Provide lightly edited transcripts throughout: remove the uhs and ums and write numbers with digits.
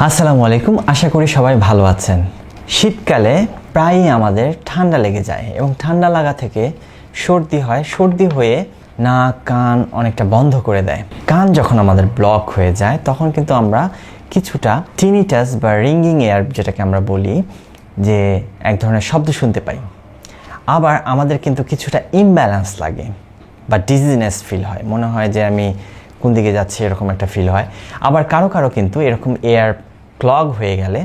আসসালামু আলাইকুম, আশা করি সবাই ভালো আছেন। শীতকালে প্রায়ই আমাদের ঠান্ডা লেগে যায় এবং ঠান্ডা লাগা থেকে সর্দি হয়। সর্দি হয়ে নাক কান অনেকটা বন্ধ করে দেয়। কান যখন আমাদের ব্লক হয়ে যায় তখন কিন্তু আমরা কিছুটা টিনিটাস বা রিঙ্গিং এয়ার, যেটাকে আমরা বলি, যে এক ধরনের শব্দ শুনতে পাই। আবার আমাদের কিন্তু কিছুটা ইমব্যালেন্স লাগে বা ডিজিনেস ফিল হয়, মনে হয় যে আমি কোন দিকে যাচ্ছি এরকম একটা ফিল হয়। আবার কারো কারো কিন্তু এরকম এয়ার ক্লগ হয়ে গেলে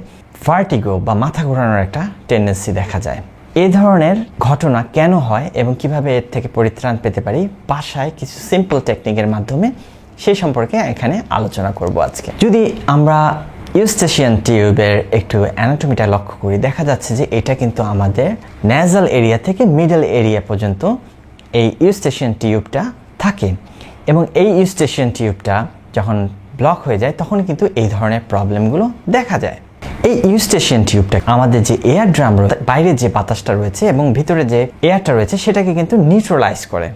ভার্টিগো বা মাথা ঘোরানোর একটা টেন্ডেন্সি দেখা যায়। এই ধরনের ঘটনা কেন হয় এবং কিভাবে এর থেকে পরিত্রাণ পেতে পারি বাসায় কিছু সিম্পল টেকনিকের মাধ্যমে, সেই সম্পর্কে এখানে আলোচনা করব আজকে। যদি আমরা ইউস্টেশিয়ান টিউবের একটু অ্যানাটমিটা লক্ষ্য করি, দেখা যাচ্ছে যে এটা কিন্তু আমাদের ন্যাজাল এরিয়া থেকে মিডল এরিয়া পর্যন্ত এই ইউস্টেশিয়ান টিউবটা থাকে এবং এই ইউস্টেশিয়ান টিউবটা যখন ব্লক হয়ে যায় তখন কিন্তু এই ধরনের প্রবলেমগুলো দেখা যায়। এই ইউস্টেশিয়ান টিউবটা আমাদের যে এয়ার ড্রাম রয়েছে, বাইরে যে বাতাসটা রয়েছে এবং ভিতরে যে এয়ারটা রয়েছে সেটাকে কিন্তু নিউট্রালাইজ করে।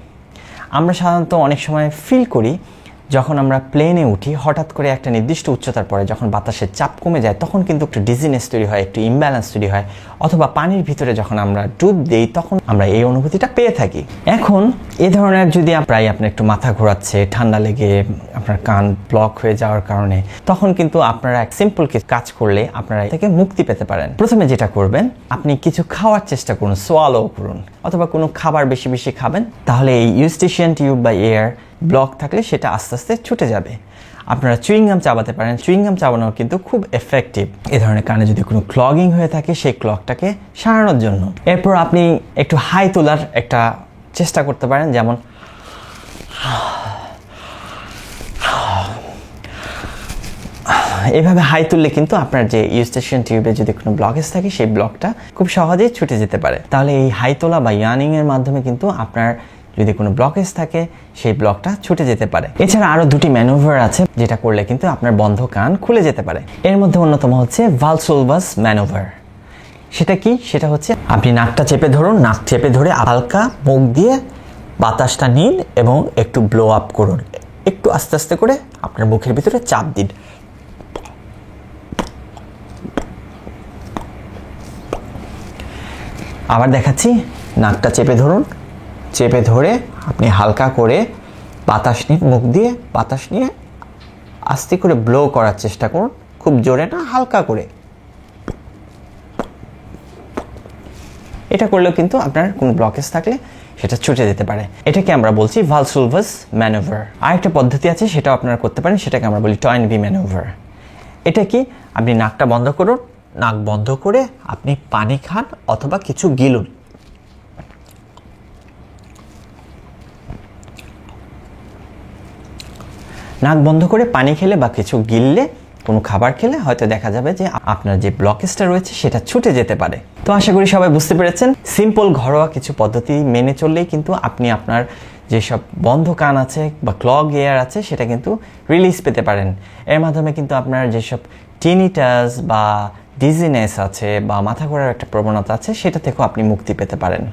আমরা সাধারণত অনেক সময় ফিল করি যখন আমরা প্লেনে উঠি, হঠাৎ করে একটা নির্দিষ্ট উচ্চতার পরে যখন বাতাসের চাপ কমে যায় তখন কিন্তু একটু ডিজিনেস তৈরি হয়, একটু ইমব্যালেন্স তৈরি হয়, অথবা পানির ভিতরে যখন আমরা ডুব দিই তখন আমরা এই অনুভূতিটা পেয়ে থাকি। এখন এ ধরনের যদি প্রায় আপনার একটু মাথা ঘোরাচ্ছে, ঠান্ডা লেগে আপনার কান ব্লক হয়ে যাওয়ার কারণে, তখন কিন্তু আপনারা এক সিম্পল কাজ করলে আপনারা থেকে মুক্তি পেতে পারেন। প্রথমে যেটা করবেন, আপনি কিছু খাওয়ার চেষ্টা করুন, সোয়ালো করুন, অথবা কোনো খাবার বেশি বেশি খাবেন, তাহলে এই ইউস্টেশিয়ান টিউব বা এয়ার ব্লক থাকলে সেটা আস্তে আস্তে ছুটে যাবে। আপনারা চুইংগাম চাবাতে পারেন, চুইংগাম চাবানো কিন্তু খুব এফেক্টিভ এ ধরনের কানে যদি কোনো ক্লগিং হয়ে থাকে সেই ক্লগটাকে সারানোর জন্য। এরপর আপনি একটু হাই তোলার একটা চেষ্টা করতে পারেন, যেমন এভাবে হাই তুললে কিন্তু আপনার যে ইউস্টেশিয়ান টিউবে যদি কোনো ব্লকেজ থাকে সেই ব্লকটা খুব সহজেই ছুটে যেতে পারে। তাহলে এই হাই তোলা বা ইয়ানিং এর মাধ্যমে কিন্তু আপনার যদি কোনো ব্লকেজ থাকে সেই ব্লকটা ছুটে যেতে পারে। এছাড়া আরো দুটি ম্যানুভার আছে যেটা করলে কিন্তু আপনার বন্ধ কান খুলে যেতে পারে। এর মধ্যে অন্যতম হচ্ছে ভালসোলভাস ম্যানুভার। সেটা কি? সেটা হচ্ছে আপনি নাকটা চেপে ধরুন, নাক চেপে ধরে হালকা মুখ দিয়ে বাতাসটা নিন এবং একটু ব্লো আপ করুন। একটু আস্তে আস্তে করে আপনার মুখের ভিতরে চাপ দিন। আবার দেখাচ্ছি, নাকটা চেপে ধরুন, চেপে ধরে আপনি হালকা করে বাতাস নিন, মুখ দিয়ে বাতাস নিয়ে আস্তে করে ব্লো করার চেষ্টা করুন, খুব জোরে না, হালকা করে। এটা করলেও কিন্তু আপনার কোনো ব্লকেজ থাকলে সেটা ছুটে যেতে পারে। এটাকে আমরা বলছি ভালসোলভাস ম্যানুভার। আরেকটা পদ্ধতি আছে, সেটাও আপনারা করতে পারেন, সেটাকে আমরা বলি টয়েনবি ম্যানুভার। এটা কি? আপনি নাকটা বন্ধ করুন, নাক বন্ধ করে আপনি পানি খান অথবা কিছু গিলুন। নাক বন্ধ করে পানি খেলে বা কিছু গিললে, কোনো খাবার খেলে হয়তো দেখা যাবে যে আপনার যে ব্লকেজটা রয়েছে সেটা ছুটে যেতে পারে। তো আশা করি সবাই বুঝতে পেরেছেন। সিম্পল ঘরোয়া কিছু পদ্ধতি মেনে চললেই কিন্তু আপনি আপনার যেসব বন্ধ কান আছে বা ক্লগ এয়ার আছে সেটা কিন্তু রিলিজ পেতে পারেন। এর মাধ্যমে কিন্তু আপনার যেসব টিনিটাস বা ডিজিনেস আছে বা মাথা ঘোরার একটা প্রবণতা আছে সেটা থেকেও আপনি মুক্তি পেতে পারেন।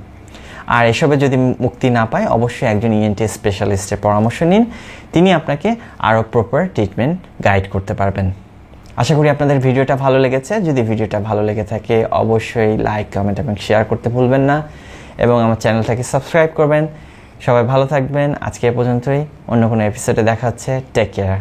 আর এসবে যদি মুক্তি না পায় অবশ্যই একজন ইএনটি স্পেশালিস্টের পরামর্শ নিন, তিনি আপনাকে আরও প্রপার ট্রিটমেন্ট গাইড করতে পারবেন। আশা করি আপনাদের ভিডিওটা ভালো লেগেছে। যদি ভিডিওটা ভালো লেগে থাকে অবশ্যই লাইক, কমেন্ট এবং শেয়ার করতে ভুলবেন না এবং আমার চ্যানেলটাকে সাবস্ক্রাইব করবেন। সবাই ভালো থাকবেন। আজকে এ পর্যন্তই, অন্য কোনো এপিসোডে দেখা হচ্ছে। Take care.